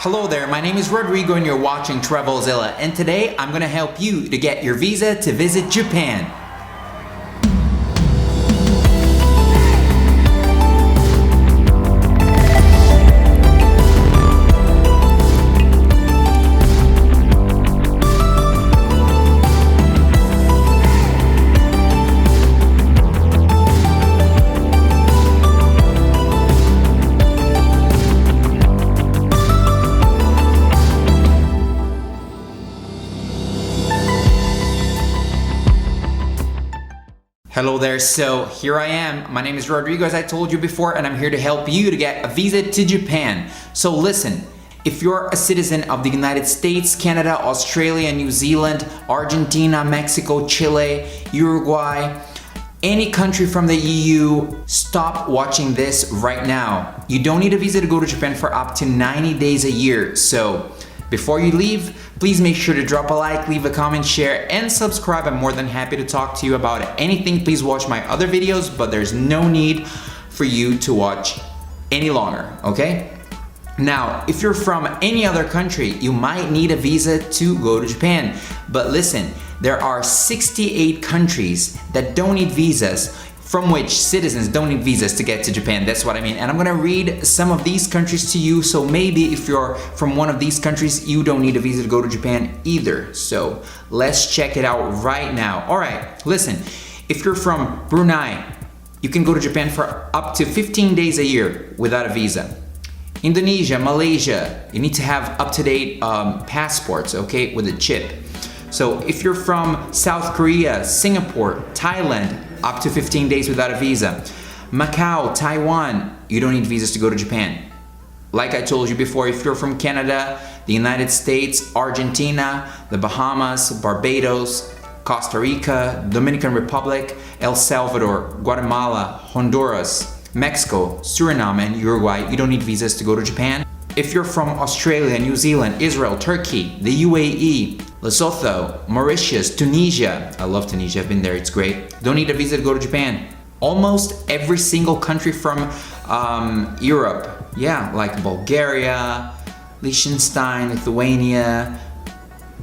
Hello there, my name is Rodrigo and you're watching TravelZilla, and today I'm gonna help you to get your visa to visit Japan. Hello there, so here I am. My name is Rodrigo, as I told you before, and I'm here to help you to get a visa to Japan. So listen, if you're a citizen of the United States, Canada, Australia, New Zealand, Argentina, Mexico, Chile, Uruguay, any country from the EU, stop watching this right now. You don't need a visa to go to Japan for up to 90 days a year. So before you leave, please make sure to drop a like, leave a comment, share, and subscribe. I'm more than happy to talk to you about anything. Please watch my other videos, but there's no need for you to watch any longer, okay? Now, if you're from any other country, you might need a visa to go to Japan. But listen, there are 68 countries that don't need visas, from which citizens don't need visas to get to Japan. That's what I mean. And I'm gonna read some of these countries to you, so maybe if you're from one of these countries, you don't need a visa to go to Japan either. So let's check it out right now. All right, listen, if you're from Brunei, you can go to Japan for up to 15 days a year without a visa. Indonesia, Malaysia, you need to have up-to-date passports, okay, with a chip. So if you're from South Korea, Singapore, Thailand, up to 15 days without a visa. Macau, Taiwan, you don't need visas to go to Japan. Like I told you before, if you're from Canada, the United States, Argentina, the Bahamas, Barbados, Costa Rica, Dominican Republic, El Salvador, Guatemala, Honduras, Mexico, Suriname, and Uruguay, you don't need visas to go to Japan. If you're from Australia, New Zealand, Israel, Turkey, the UAE, Lesotho, Mauritius, Tunisia, I love Tunisia, I've been there, it's great. Don't need a visa to go to Japan. Almost every single country from Europe, yeah, like Bulgaria, Liechtenstein, Lithuania,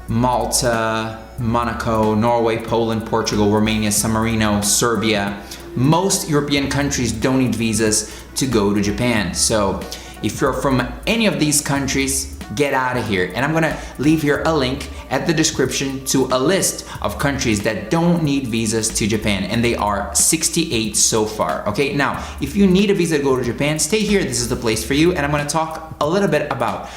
Malta, Monaco, Norway, Poland, Portugal, Romania, San Marino, Serbia. Most European countries don't need visas to go to Japan. So if you're from any of these countries, get out of here. And I'm gonna leave here a link at the description to a list of countries that don't need visas to Japan, and they are 68 so far, okay? Now, if you need a visa to go to Japan, stay here, this is the place for you, and I'm gonna talk a little bit about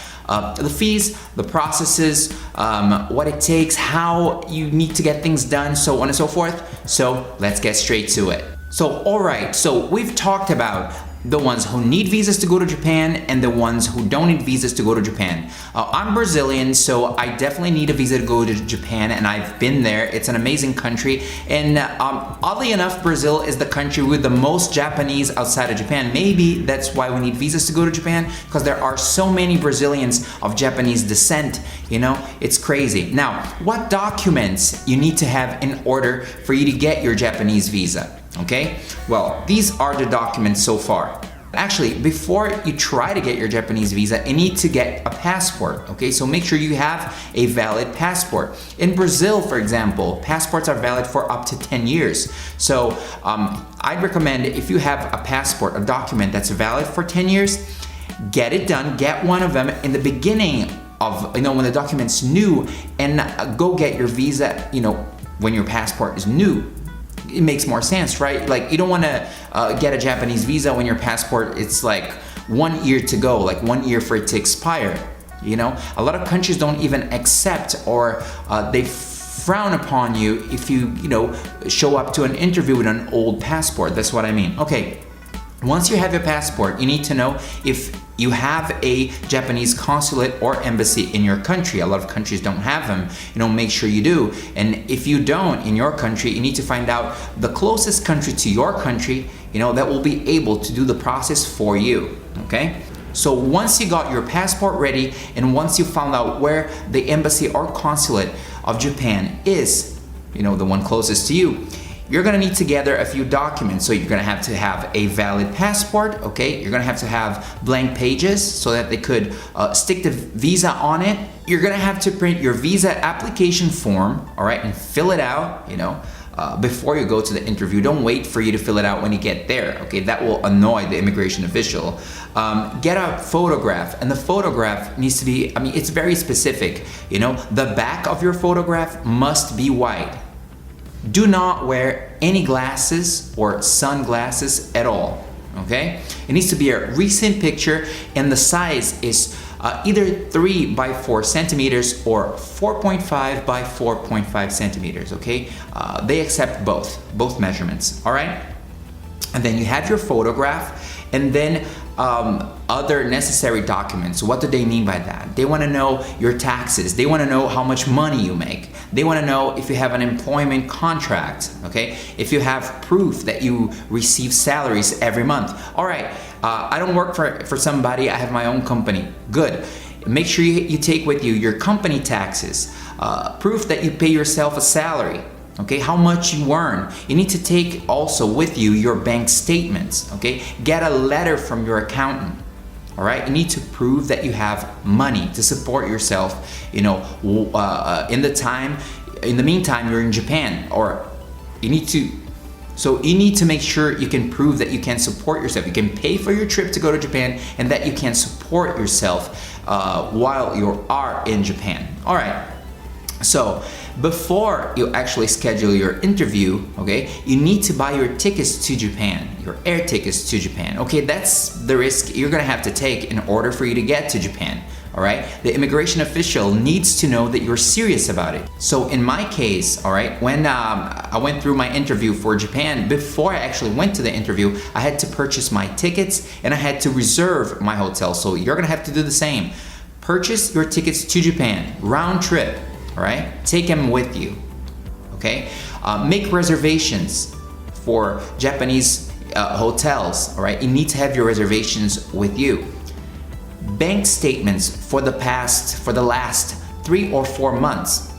the fees, the processes, what it takes, how you need to get things done, so on and so forth. So let's get straight to it. So, all right, so we've talked about the ones who need visas to go to Japan and the ones who don't need visas to go to Japan. I'm Brazilian, so I definitely need a visa to go to Japan, and I've been there. It's an amazing country, and oddly enough, Brazil is the country with the most Japanese outside of Japan. Maybe that's why we need visas to go to Japan, because there are so many Brazilians of Japanese descent, you know? It's crazy. Now, what documents you need to have in order for you to get your Japanese visa? Okay, well, these are the documents so far. Actually, before you try to get your Japanese visa, you need to get a passport, okay? So make sure you have a valid passport. In Brazil, for example, passports are valid for up to 10 years. So I'd recommend, if you have a passport, a document that's valid for 10 years, get it done, get one of them in the beginning of, you know, when the document's new, and go get your visa, you know, when your passport is new. It makes more sense, right? Like, you don't want to get a Japanese visa when your passport, it's like 1 year to go, like 1 year for it to expire, you know? A lot of countries don't even accept, or they frown upon you if you know, show up to an interview with an old passport. That's what I mean. Okay, once you have your passport, you need to know if you have a Japanese consulate or embassy in your country. A lot of countries don't have them. You know, make sure you do. And if you don't in your country, you need to find out the closest country to your country, you know, that will be able to do the process for you, okay? So once you got your passport ready, and once you found out where the embassy or consulate of Japan is, you know, the one closest to you, you're gonna need to gather a few documents. So you're gonna have to have a valid passport, okay? You're gonna have to have blank pages so that they could stick the visa on it. You're gonna have to print your visa application form, all right, and fill it out, you know, before you go to the interview. Don't wait for you to fill it out when you get there, okay? That will annoy the immigration official. Get a photograph, and the photograph needs to be, I mean, it's very specific, you know? The back of your photograph must be white. Do not wear any glasses or sunglasses at all, okay? It needs to be a recent picture, and the size is either 3 by 4 centimeters or 4.5 by 4.5 centimeters, okay? They accept both measurements, all right? And then you have your photograph, and then other necessary documents. What do they mean by that? They want to know your taxes. They want to know how much money you make. They want to know if you have an employment contract, okay? If you have proof that you receive salaries every month. All right, I don't work for somebody, I have my own company. Good. Make sure you take with you your company taxes, proof that you pay yourself a salary, okay, how much you earn. You need to take also with you your bank statements, okay? Get a letter from your accountant, all right? You need to prove that you have money to support yourself, you know, in the meantime, you're in Japan, or you need to make sure you can prove that you can support yourself. You can pay for your trip to go to Japan, and that you can support yourself while you are in Japan. All right. So before you actually schedule your interview, okay, you need to buy your tickets to Japan, your air tickets to Japan. Okay, that's the risk you're gonna have to take in order for you to get to Japan. All right, the immigration official needs to know that you're serious about it. So in my case, all right, when I went through my interview for Japan, before I actually went to the interview, I had to purchase my tickets and I had to reserve my hotel. So you're gonna have to do the same. Purchase your tickets to Japan, round trip. All right, take them with you, okay? Make reservations for Japanese hotels, all right? You need to have your reservations with you. Bank statements for the last 3 or 4 months.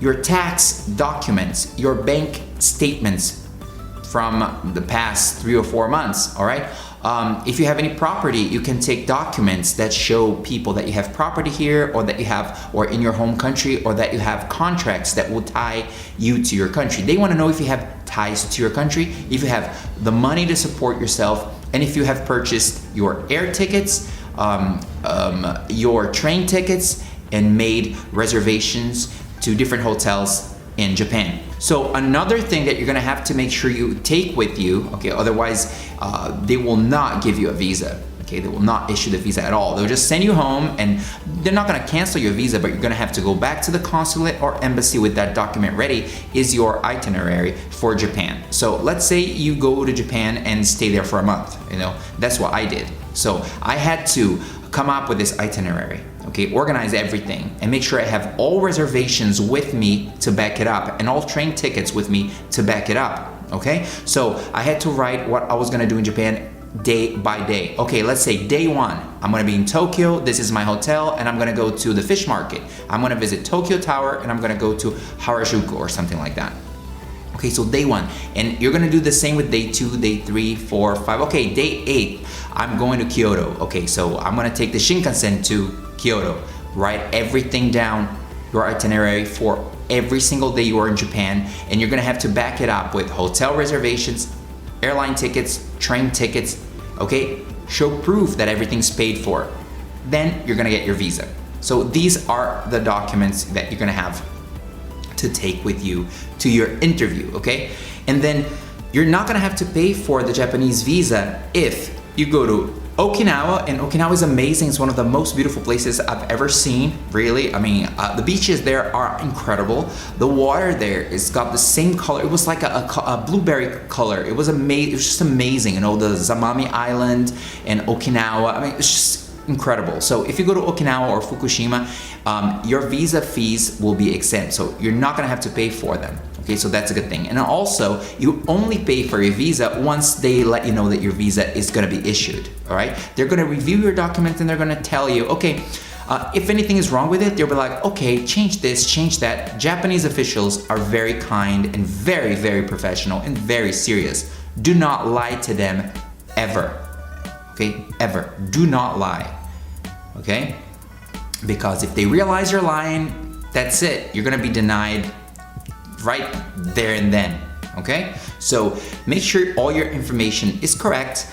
Your tax documents, your bank statements from the past 3 or 4 months, all right? If you have any property, you can take documents that show people that you have property here, or that you have, or in your home country, or that you have contracts that will tie you to your country. They want to know if you have ties to your country, if you have the money to support yourself, and if you have purchased your air tickets, your train tickets, and made reservations to different hotels in Japan. So another thing that you're gonna have to make sure you take with you, okay, otherwise they will not give you a visa, okay? They will not issue the visa at all. They'll just send you home, and they're not gonna cancel your visa, but you're gonna have to go back to the consulate or embassy with that document ready, is your itinerary for Japan. So let's say you go to Japan and stay there for a month, you know, that's what I did. So I had to come up with this itinerary, okay, organize everything, and make sure I have all reservations with me to back it up, and all train tickets with me to back it up, okay? So I had to write what I was gonna do in Japan day by day. Okay, let's say day 1, I'm gonna be in Tokyo, this is my hotel, and I'm gonna go to the fish market. I'm gonna visit Tokyo Tower, and I'm gonna go to Harajuku or something like that. Okay, so day 1, and you're gonna do the same with day 2, day 3, 4, 5. Okay, day 8, I'm going to Kyoto. Okay, so I'm gonna take the Shinkansen to Kyoto. Write everything down, your itinerary for every single day you are in Japan, and you're gonna have to back it up with hotel reservations, airline tickets, train tickets, okay? Show proof that everything's paid for. Then you're gonna get your visa. So these are the documents that you're gonna have to take with you to your interview, okay? And then you're not gonna have to pay for the Japanese visa if you go to Okinawa, and Okinawa is amazing. It's one of the most beautiful places I've ever seen, really. I mean, the beaches there are incredible. The water there has got the same color. It was like a blueberry color. It was amazing. It was just amazing, you know, the Zamami Island and Okinawa. I mean, it's just incredible. So if you go to Okinawa or Fukushima, your visa fees will be exempt, so you're not gonna have to pay for them. Okay, so that's a good thing. And also, you only pay for your visa once they let you know that your visa is gonna be issued, all right? They're gonna review your documents, and they're gonna tell you, okay, If anything is wrong with it, they'll be like, okay, change this, change that. Japanese officials are very kind and very, very professional and very serious. Do not lie to them ever, okay? Ever. Do not lie, okay? Because if they realize you're lying, that's it. You're gonna be denied right there and then, okay? So make sure all your information is correct.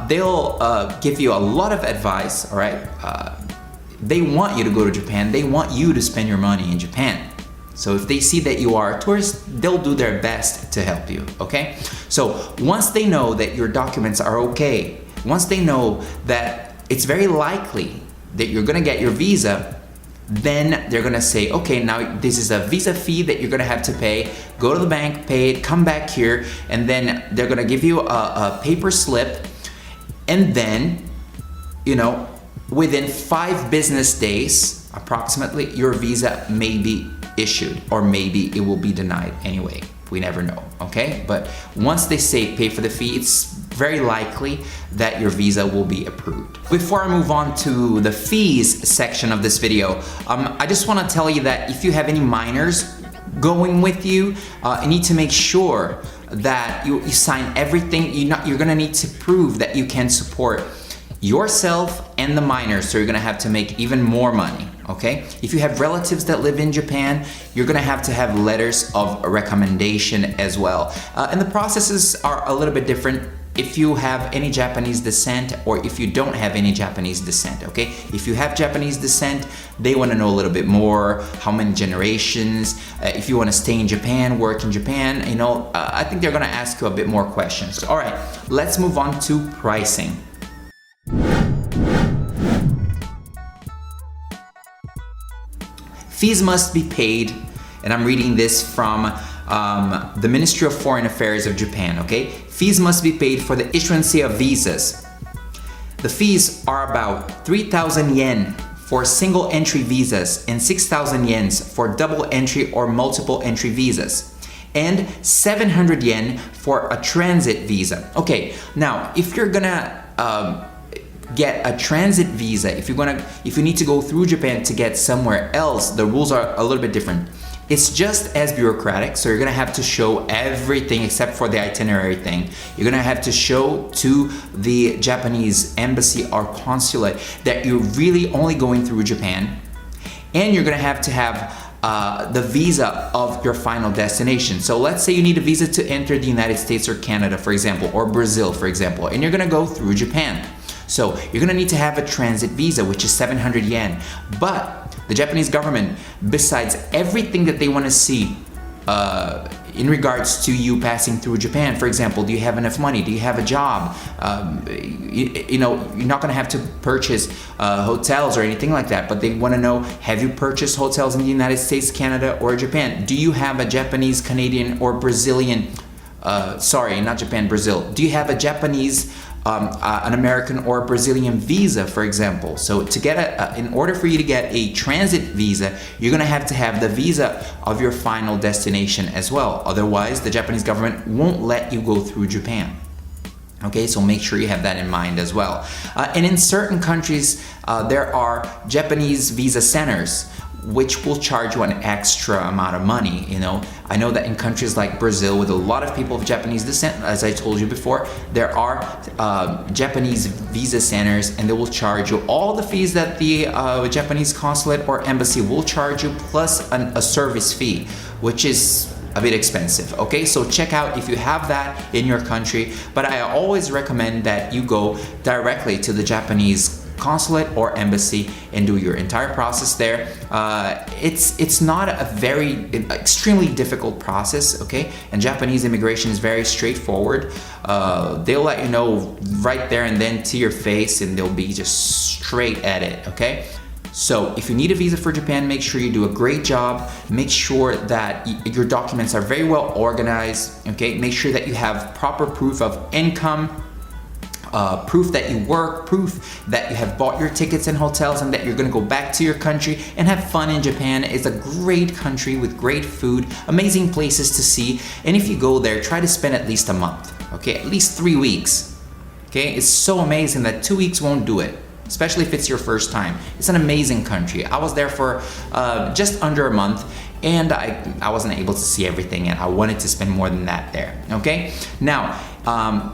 They'll give you a lot of advice, all right? They want you to go to Japan. They want you to spend your money in Japan. So if they see that you are a tourist, they'll do their best to help you, okay? So once they know that your documents are okay, once they know that it's very likely that you're gonna get your visa, then they're gonna say, okay, now this is a visa fee that you're gonna have to pay. Go to the bank, pay it, come back here, and then they're gonna give you a paper slip, and then, you know, within 5 business days, approximately, your visa may be issued, or maybe it will be denied anyway. We never know, okay? But once they say pay for the fee, it's very likely that your visa will be approved. Before I move on to the fees section of this video, I just want to tell you that if you have any minors going with you, you need to make sure that you sign everything. You're gonna need to prove that you can support yourself and the minors, so you're gonna have to make even more money, okay? If you have relatives that live in Japan, you're gonna have to have letters of recommendation as well. And the processes are a little bit different if you have any Japanese descent or if you don't have any Japanese descent, okay? If you have Japanese descent, they wanna know a little bit more, how many generations, if you wanna stay in Japan, work in Japan, you know, I think they're gonna ask you a bit more questions. All right, let's move on to pricing. Fees must be paid, and I'm reading this from the Ministry of Foreign Affairs of Japan, okay? Fees must be paid for the issuance of visas. The fees are about 3,000 yen for single entry visas and 6,000 yen for double entry or multiple entry visas, and 700 yen for a transit visa. Okay, now if you're gonna get a transit visa, if you need to go through Japan to get somewhere else, the rules are a little bit different. It's just as bureaucratic, so you're gonna have to show everything except for the itinerary thing. You're gonna have to show to the Japanese embassy or consulate that you're really only going through Japan, and you're gonna have to have the visa of your final destination. So let's say you need a visa to enter the United States or Canada, for example, or Brazil, for example, and you're gonna go through Japan. So you're gonna need to have a transit visa, which is 700 yen. But the Japanese government, besides everything that they wanna see in regards to you passing through Japan, for example, do you have enough money? Do you have a job? You know, you're not gonna have to purchase hotels or anything like that, but they wanna know, have you purchased hotels in the United States, Canada, or Japan? Do you have a Japanese, Canadian, or Brazilian, sorry, not Japan, Brazil. Do you have a Japanese, an American or Brazilian visa, for example? So to get in order for you to get a transit visa, you're gonna have to have the visa of your final destination as well. Otherwise, the Japanese government won't let you go through Japan. Okay, so make sure you have that in mind as well. And in certain countries, there are Japanese visa centers, which will charge you an extra amount of money, you know. I know that in countries like Brazil, with a lot of people of Japanese descent, as I told you before, there are Japanese visa centers, and they will charge you all the fees that the Japanese consulate or embassy will charge you, plus a service fee, which is a bit expensive, okay? So check out if you have that in your country, but I always recommend that you go directly to the Japanese consulate or embassy and do your entire process there. It's not a very extremely difficult process, okay? And Japanese immigration is very straightforward. They'll let you know right there and then to your face, and they'll be just straight at it, okay? So if you need a visa for Japan, make sure you do a great job. Make sure that your documents are very well organized, okay? Make sure that you have proper proof of income, proof that you work, proof that you have bought your tickets and hotels, and that you're gonna go back to your country and have fun in Japan. It's a great country with great food, amazing places to see, and if you go there, try to spend at least a month, okay? At least 3 weeks, okay? It's so amazing that 2 weeks won't do it. especially if it's your first time. It's an amazing country. I was there for just under a month, and I wasn't able to see everything, and I wanted to spend more than that there, okay? Now,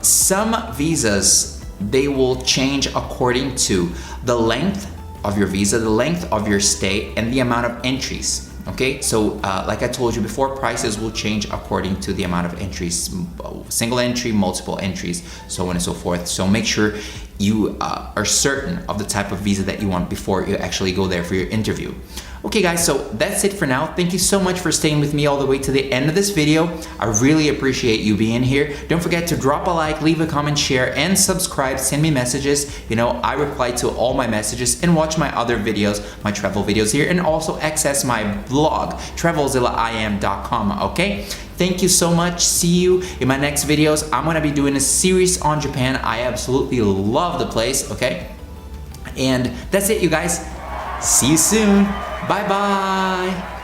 some visas, they will change according to the length of your visa, the length of your stay, and the amount of entries, okay? So like I told you before, prices will change according to the amount of entries, single entry, multiple entries, so on and so forth. So make sure you are certain of the type of visa that you want before you actually go there for your interview. Okay guys, so that's it for now. Thank you so much for staying with me all the way to the end of this video. I really appreciate you being here. Don't forget to drop a like, leave a comment, share, and subscribe. Send me messages. You know, I reply to all my messages, and watch my other videos, my travel videos here, and also access my blog, travelzillaim.com, okay? Thank you so much. See you in my next videos. I'm gonna be doing a series on Japan. I absolutely love the place, okay? And that's it, you guys. See you soon. Bye bye.